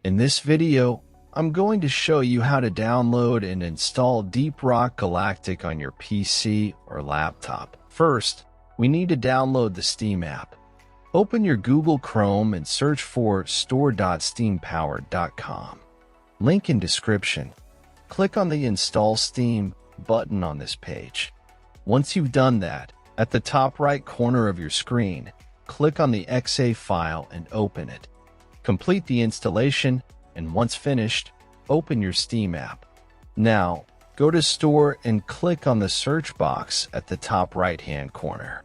In this video, I'm going to show you how to download and install Deep Rock Galactic on your PC or laptop. First, we need to download the Steam app. Open your Google Chrome and search for store.steampowered.com. Link in description. Click on the Install Steam button on this page. Once you've done that, at the top right corner of your screen, click on the .exe file and open it. Complete the installation, and once finished, open your Steam app. Now, go to Store and click on the search box at the top right-hand corner.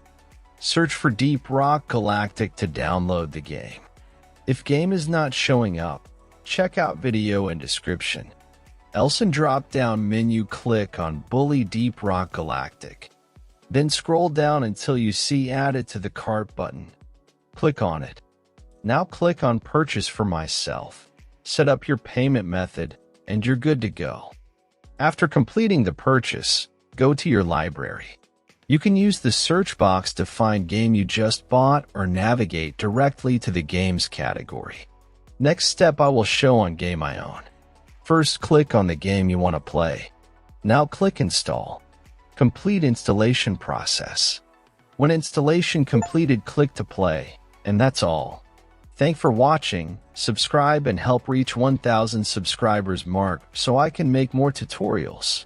Search for Deep Rock Galactic to download the game. If game is not showing up, check out video in description. Else in drop-down menu, click on Bully Deep Rock Galactic. Then scroll down until you see Add it to the cart button. Click on it. Now click on Purchase for myself. Set up your payment method, and you're good to go. After completing the purchase, go to your library. You can use the search box to find game you just bought or navigate directly to the games category. Next step I will show on Game I Own. First, click on the game you want to play. Now click Install. Complete installation process. When installation completed, click to play, and that's all. Thanks for watching. Subscribe and help reach 1,000 subscribers mark so I can make more tutorials.